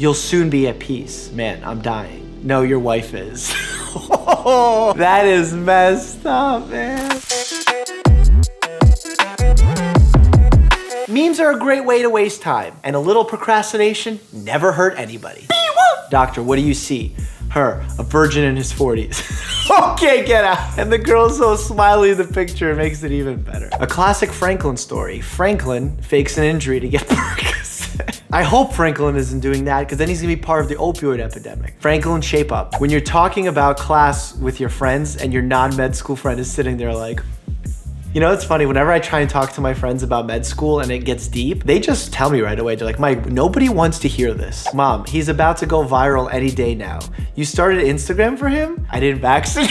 You'll soon be at peace. Man, I'm dying. No, your wife is. That is messed up, man. Memes are a great way to waste time, and a little procrastination never hurt anybody. Doctor, what do you see? Her, a virgin in his 40s. Okay, get out. And the girl's so smiley in the picture, it makes it even better. A classic Franklin story. Franklin fakes an injury to get Percocet. I hope Franklin isn't doing that, because then he's gonna be part of the opioid epidemic. Franklin, shape up. When you're talking about class with your friends and your non-med school friend is sitting there like, you know, it's funny, whenever I try and talk to my friends about med school and it gets deep, they just tell me right away. They're like, Mike, nobody wants to hear this. Mom, he's about to go viral any day now. You started Instagram for him? I didn't vaccinate.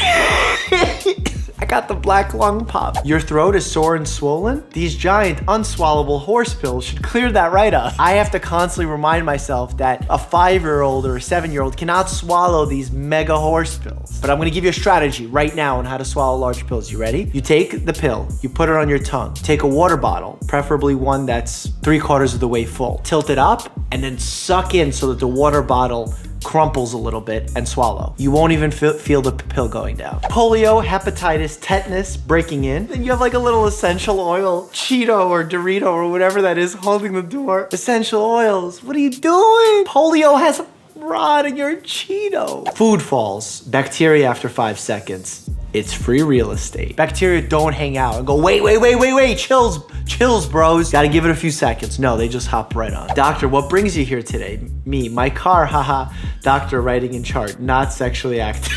I got the black lung pop. Your throat is sore and swollen? These giant unswallowable horse pills should clear that right up. I have to constantly remind myself that a 5-year-old or a 7-year-old cannot swallow these mega horse pills. But I'm gonna give you a strategy right now on how to swallow large pills. You ready? You take the pill, you put it on your tongue. Take a water bottle, preferably one that's 3/4 of the way full. Tilt it up and then suck in so that the water bottle crumples a little bit and swallow. You won't even feel the pill going down. Polio, hepatitis, tetanus breaking in. Then you have like a little essential oil Cheeto or Dorito or whatever that is holding the door. Essential oils. What are you doing? Polio has a rod in your Cheeto. Food falls. Bacteria after 5 seconds. It's free real estate. Bacteria don't hang out and go, wait, chills, bros. Gotta give it a few seconds. No, they just hop right on. Doctor, what brings you here today? Me, my car, haha. Doctor writing in chart, not sexually active.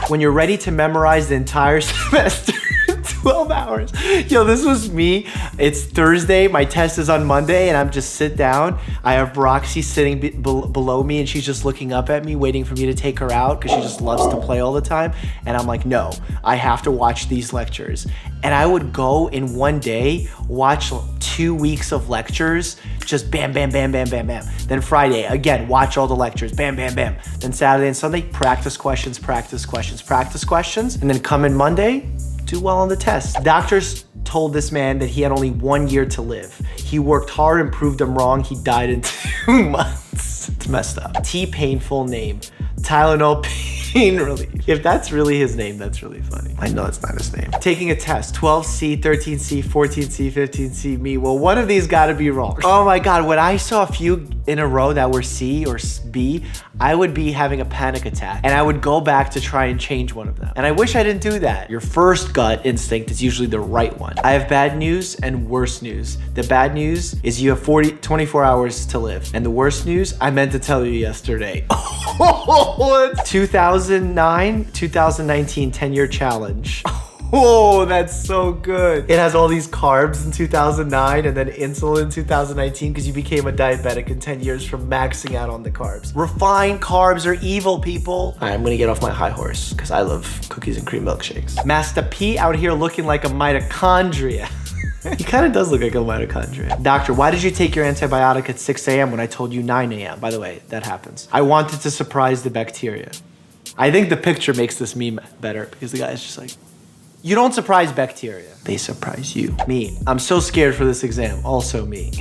When you're ready to memorize the entire semester in 12 hours. Yo, this was me. It's Thursday, my test is on Monday, and I'm just sit down. I have Roxy sitting below me, and she's just looking up at me, waiting for me to take her out, because she just loves to play all the time. And I'm like, no, I have to watch these lectures. And I would go in one day, watch 2 weeks of lectures, just bam, bam, bam, bam, bam, bam. Then Friday, again, watch all the lectures, bam, bam, bam. Then Saturday and Sunday, practice questions. And then come in Monday, do well on the test. Doctors told this man that he had only 1 year to live. He worked hard and proved them wrong. He died in 2 months. It's messed up. T-Pain full name, Tylenol Pain Relief. If that's really his name, that's really funny. I know it's not his name. Taking a test, 12C, 13C, 14C, 15C, me. Well, one of these gotta be wrong. Oh my God, when I saw a few in a row that were C or B, I would be having a panic attack and I would go back to try and change one of them. And I wish I didn't do that. Your first gut instinct is usually the right one. I have bad news and worse news. The bad news is you have 24 hours to live. And the worst news, I meant to tell you yesterday. 2009, 2019 10-year challenge. Oh, that's so good. It has all these carbs in 2009 and then insulin in 2019 because you became a diabetic in 10 years from maxing out on the carbs. Refined carbs are evil, people. All right, I'm gonna get off my high horse because I love cookies and cream milkshakes. Master P out here looking like a mitochondria. He kind of does look like a mitochondria. Doctor, why did you take your antibiotic at 6 a.m. when I told you 9 a.m.? By the way, that happens. I wanted to surprise the bacteria. I think the picture makes this meme better because the guy's just like, you don't surprise bacteria. They surprise you. Me, I'm so scared for this exam. Also me.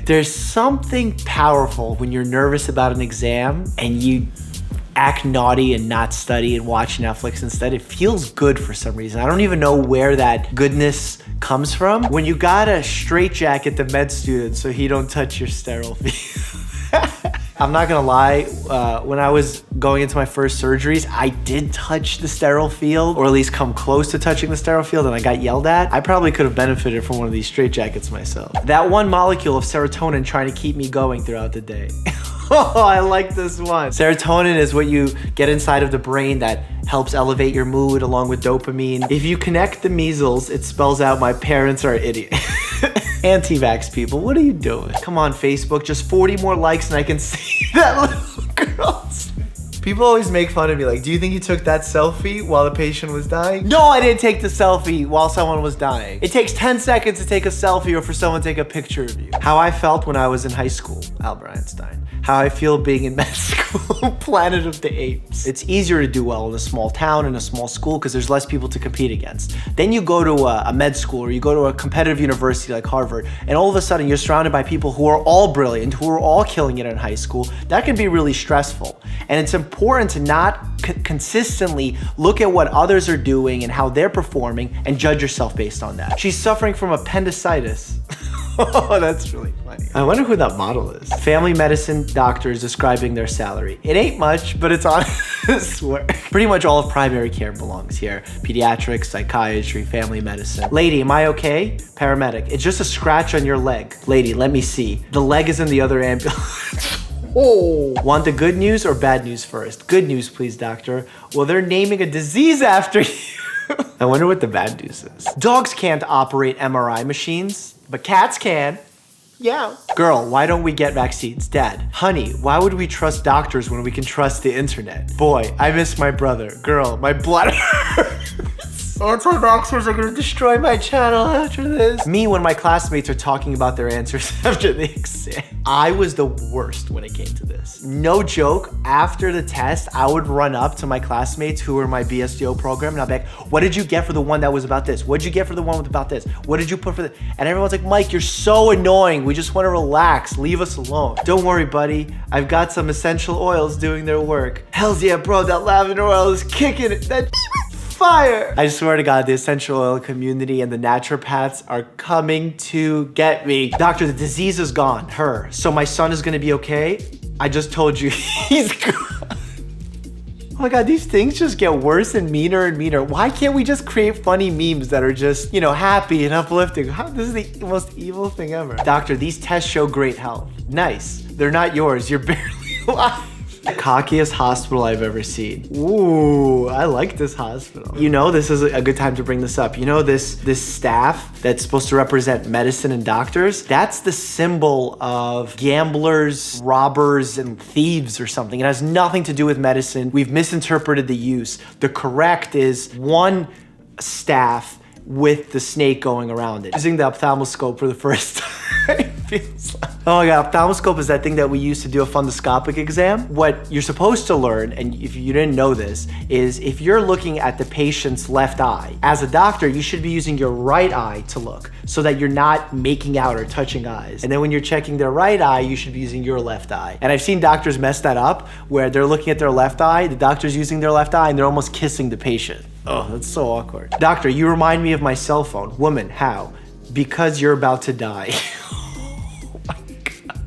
There's something powerful when you're nervous about an exam and you act naughty and not study and watch Netflix instead. It feels good for some reason. I don't even know where that goodness comes from. When you gotta straitjacket the med student so he don't touch your sterile field. I'm not gonna lie, when I was going into my first surgeries, I did touch the sterile field, or at least come close to touching the sterile field, and I got yelled at. I probably could have benefited from one of these straitjackets myself. That one molecule of serotonin trying to keep me going throughout the day. Oh, I like this one. Serotonin is what you get inside of the brain that helps elevate your mood along with dopamine. If you connect the measles, it spells out my parents are idiots. Anti-vax people, what are you doing? Come on, Facebook, just 40 more likes and I can see that little girl. People always make fun of me, like, do you think you took that selfie while the patient was dying? No, I didn't take the selfie while someone was dying. It takes 10 seconds to take a selfie or for someone to take a picture of you. How I felt when I was in high school, Albert Einstein. How I feel being in med school, Planet of the Apes. It's easier to do well in a small town, in a small school, because there's less people to compete against. Then you go to a med school or you go to a competitive university like Harvard, and all of a sudden you're surrounded by people who are all brilliant, who are all killing it in high school. That can be really stressful. And it's important to not consistently look at what others are doing and how they're performing and judge yourself based on that. She's suffering from appendicitis. Oh, that's really funny. I wonder who that model is. Family medicine doctors describing their salary. It ain't much, but it's honest work. Pretty much all of primary care belongs here. Pediatrics, psychiatry, family medicine. Lady, am I okay? Paramedic, it's just a scratch on your leg. Lady, let me see. The leg is in the other ambulance. Oh. Want the good news or bad news first? Good news, please, doctor. Well, they're naming a disease after you. I wonder what the bad news is. Dogs can't operate MRI machines, but cats can. Yeah. Girl, why don't we get vaccines? Dad, honey, why would we trust doctors when we can trust the internet? Boy, I miss my brother. Girl, my blood hurts. Anti-vaxxers are gonna destroy my channel after this. Me, when my classmates are talking about their answers after the exam. I was the worst when it came to this. No joke, after the test, I would run up to my classmates who were in my BSDO program and I'd be like, what did you get for the one that was about this? What did you get for the one about this? What did you put for the, and everyone's like, Mike, you're so annoying. We just wanna relax, leave us alone. Don't worry, buddy. I've got some essential oils doing their work. Hells yeah, bro, that lavender oil is kicking it. That fire. I swear to God, the essential oil community and the naturopaths are coming to get me. Doctor, the disease is gone, her. So my son is gonna be okay? I just told you, he's gone. Oh my God, these things just get worse and meaner and meaner. Why can't we just create funny memes that are just, you know, happy and uplifting? This is the most evil thing ever. Doctor, these tests show great health. Nice. They're not yours. You're barely alive. The cockiest hospital I've ever seen. Ooh, I like this hospital. You know, this is a good time to bring this up. You know, this staff that's supposed to represent medicine and doctors, that's the symbol of gamblers, robbers, and thieves or something. It has nothing to do with medicine. We've misinterpreted the use. The correct is one staff with the snake going around it. Using the ophthalmoscope for the first time. Feels like. Oh my God, ophthalmoscope is that thing that we use to do a fundoscopic exam. What you're supposed to learn, and if you didn't know this, is if you're looking at the patient's left eye, as a doctor, you should be using your right eye to look so that you're not making out or touching eyes. And then when you're checking their right eye, you should be using your left eye. And I've seen doctors mess that up where they're looking at their left eye, the doctor's using their left eye, and they're almost kissing the patient. Oh, that's so awkward. Doctor, you remind me of my cell phone. Woman, how? Because you're about to die.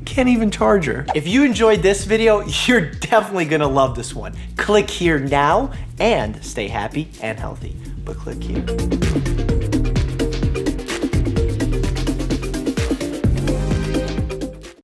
Can't even charge her. If you enjoyed this video, you're definitely gonna love this one. Click here now and stay happy and healthy, but click here.